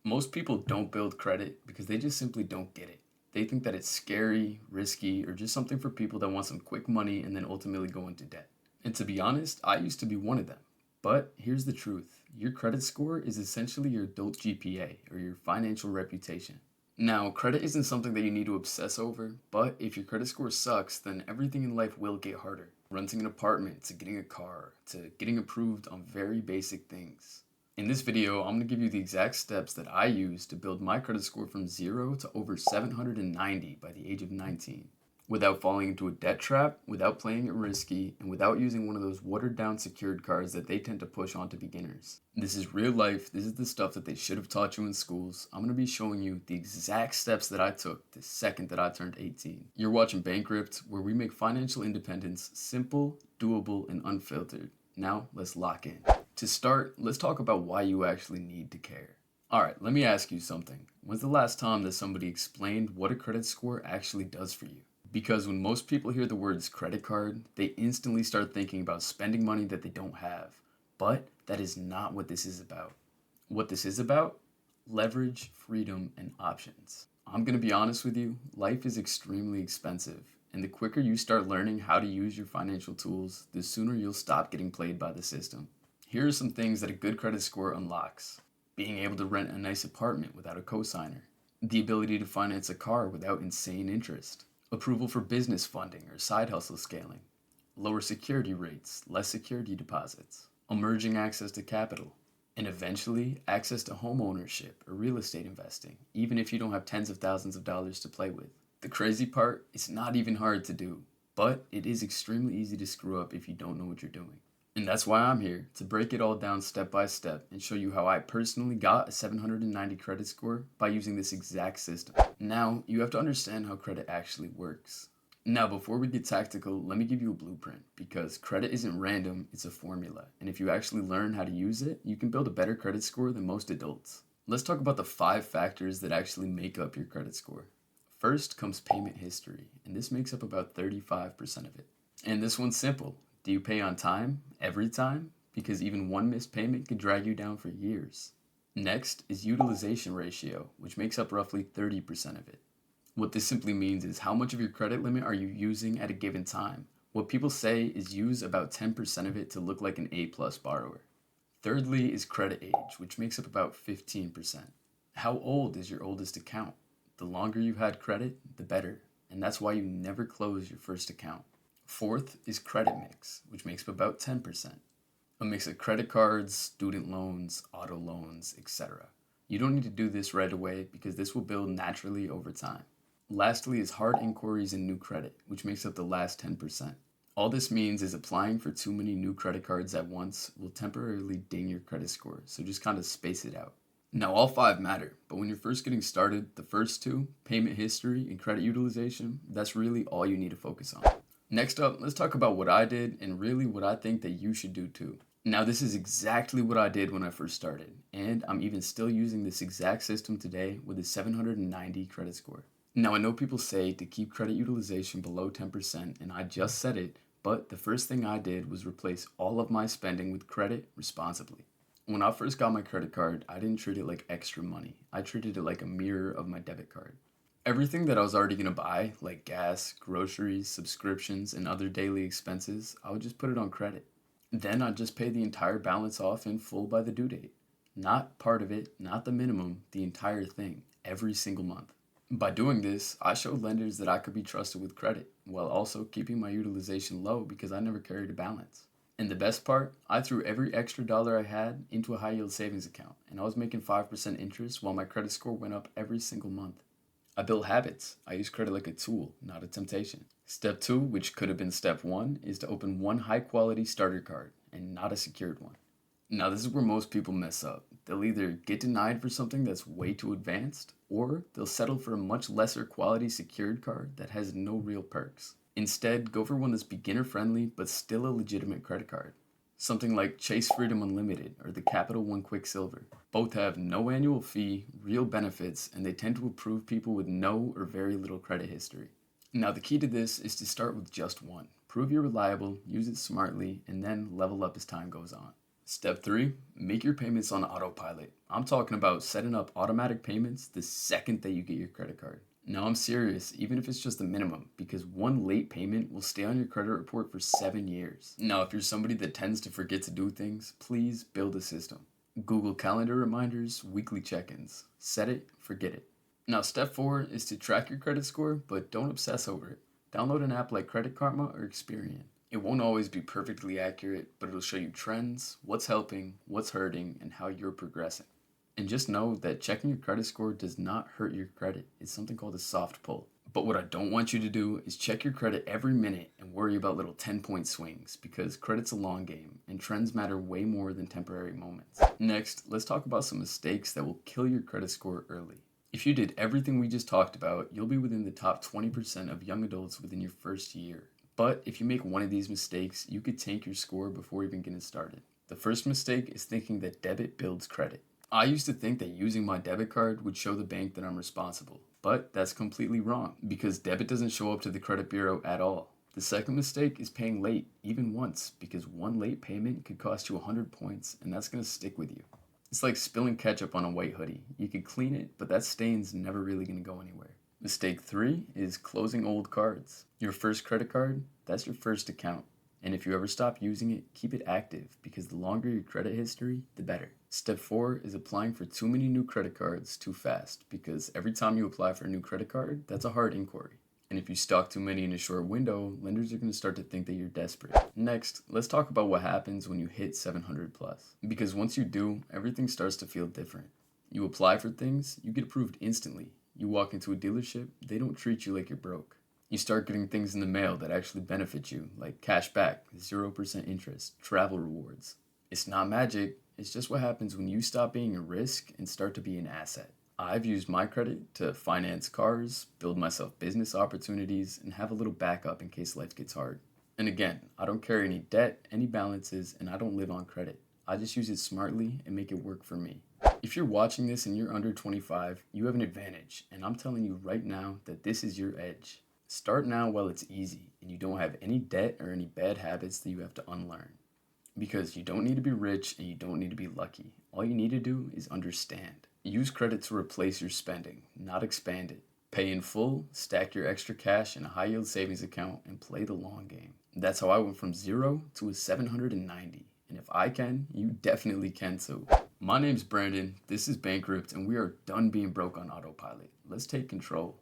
Most people don't build credit because they just simply don't get it. They think that it's scary, risky, or just something for people that want some quick money and then ultimately go into debt. And to be honest, I used to be one of them. But here's the truth, your credit score is essentially your adult GPA or your financial reputation. Now, credit isn't something that you need to obsess over, but if your credit score sucks, then everything in life will get harder. Renting an apartment, to getting a car, to getting approved on very basic things. In this video, I'm going to give you the exact steps that I used to build my credit score from 0 to over 790 by the age of 19, without falling into a debt trap, without playing it risky, and without using one of those watered down secured cards that they tend to push onto beginners. This is real life, this is the stuff that they should have taught you in schools. I'm going to be showing you the exact steps that I took the second that I turned 18. You're watching Bankrupt, where we make financial independence simple, doable, and unfiltered. Now, let's lock in. To start, let's talk about why you actually need to care. Alright, let me ask you something. When's the last time that somebody explained what a credit score actually does for you? Because when most people hear the words credit card, they instantly start thinking about spending money that they don't have. But that is not what this is about. What this is about? Leverage, freedom, and options. I'm going to be honest with you, life is extremely expensive. And the quicker you start learning how to use your financial tools, the sooner you'll stop getting played by the system. Here are some things that a good credit score unlocks. Being able to rent a nice apartment without a cosigner. The ability to finance a car without insane interest. Approval for business funding or side hustle scaling. Lower security rates, less security deposits. Emerging access to capital. And eventually, access to home ownership or real estate investing, even if you don't have tens of thousands of dollars to play with. The crazy part, it's not even hard to do, but it is extremely easy to screw up if you don't know what you're doing. And that's why I'm here, to break it all down step by step and show you how I personally got a 790 credit score by using this exact system. Now, you have to understand how credit actually works. Now, before we get tactical, let me give you a blueprint, because credit isn't random, it's a formula. And if you actually learn how to use it, you can build a better credit score than most adults. Let's talk about the 5 factors that actually make up your credit score. First comes payment history, and this makes up about 35% of it. And this one's simple. Do you pay on time, every time? Because even one missed payment could drag you down for years. Next is utilization ratio, which makes up roughly 30% of it. What this simply means is how much of your credit limit are you using at a given time. What people say is use about 10% of it to look like an A-plus borrower. Thirdly is credit age, which makes up about 15%. How old is your oldest account? The longer you've had credit, the better, and that's why you never close your first account. Fourth is credit mix, which makes up about 10%. A mix of credit cards, student loans, auto loans, etc. You don't need to do this right away because this will build naturally over time. Lastly is hard inquiries and new credit, which makes up the last 10%. All this means is applying for too many new credit cards at once will temporarily ding your credit score, so just kind of space it out. Now, all 5 matter, but when you're first getting started, the first 2, payment history and credit utilization, that's really all you need to focus on. Next up, let's talk about what I did and really what I think that you should do too. Now, this is exactly what I did when I first started, and I'm even still using this exact system today with a 790 credit score. Now, I know people say to keep credit utilization below 10%, and I just said it, but the first thing I did was replace all of my spending with credit responsibly. When I first got my credit card, I didn't treat it like extra money. I treated it like a mirror of my debit card. Everything that I was already going to buy, like gas, groceries, subscriptions, and other daily expenses, I would just put it on credit. Then I'd just pay the entire balance off in full by the due date. Not part of it, not the minimum, the entire thing, every single month. By doing this, I showed lenders that I could be trusted with credit, while also keeping my utilization low because I never carried a balance. And the best part, I threw every extra dollar I had into a high yield savings account, and I was making 5% interest while my credit score went up every single month. I built habits. I use credit like a tool, not a temptation. Step 2, which could have been step 1, is to open one high quality starter card and not a secured one. Now, this is where most people mess up. They'll either get denied for something that's way too advanced, or they'll settle for a much lesser quality secured card that has no real perks. Instead, go for one that's beginner friendly but still a legitimate credit card. Something like Chase Freedom Unlimited or the Capital One Quicksilver. Both have no annual fee, real benefits, and they tend to approve people with no or very little credit history. Now, the key to this is to start with just one. Prove you're reliable, use it smartly, and then level up as time goes on. Step 3, make your payments on autopilot. I'm talking about setting up automatic payments the second that you get your credit card. Now, I'm serious, even if it's just a minimum, because one late payment will stay on your credit report for 7 years. Now, if you're somebody that tends to forget to do things, please build a system. Google Calendar reminders, weekly check ins. Set it, forget it. Now, step 4 is to track your credit score, but don't obsess over it. Download an app like Credit Karma or Experian. It won't always be perfectly accurate, but it'll show you trends, what's helping, what's hurting, and how you're progressing. And just know that checking your credit score does not hurt your credit. It's something called a soft pull. But what I don't want you to do is check your credit every minute and worry about little 10-point swings, because credit's a long game and trends matter way more than temporary moments. Next, let's talk about some mistakes that will kill your credit score early. If you did everything we just talked about, you'll be within the top 20% of young adults within your first year. But if you make one of these mistakes, you could tank your score before even getting started. The first mistake is thinking that debit builds credit. I used to think that using my debit card would show the bank that I'm responsible, but that's completely wrong because debit doesn't show up to the credit bureau at all. The second mistake is paying late, even once, because one late payment could cost you 100 points and that's going to stick with you. It's like spilling ketchup on a white hoodie. You could clean it, but that stain's never really going to go anywhere. Mistake 3 is closing old cards. Your first credit card, that's your first account. And if you ever stop using it, keep it active because the longer your credit history, the better. Step 4 is applying for too many new credit cards too fast because every time you apply for a new credit card, that's a hard inquiry. And if you stock too many in a short window, lenders are going to start to think that you're desperate. Next, let's talk about what happens when you hit 700 plus. Because once you do, everything starts to feel different. You apply for things, you get approved instantly. You walk into a dealership, they don't treat you like you're broke. You start getting things in the mail that actually benefit you, like cash back, 0% interest, travel rewards. It's not magic, it's just what happens when you stop being a risk and start to be an asset. I've used my credit to finance cars, build myself business opportunities, and have a little backup in case life gets hard. And again, I don't carry any debt, any balances, and I don't live on credit. I just use it smartly and make it work for me. If you're watching this and you're under 25, you have an advantage, and I'm telling you right now that this is your edge. Start now while it's easy and you don't have any debt or any bad habits that you have to unlearn. Because you don't need to be rich and you don't need to be lucky. All you need to do is understand. Use credit to replace your spending, not expand it. Pay in full, stack your extra cash in a high yield savings account, and play the long game. That's how I went from 0 to a 790. And if I can, you definitely can too. My name's Brandon, this is Bankrupt, and we are done being broke on autopilot. Let's take control.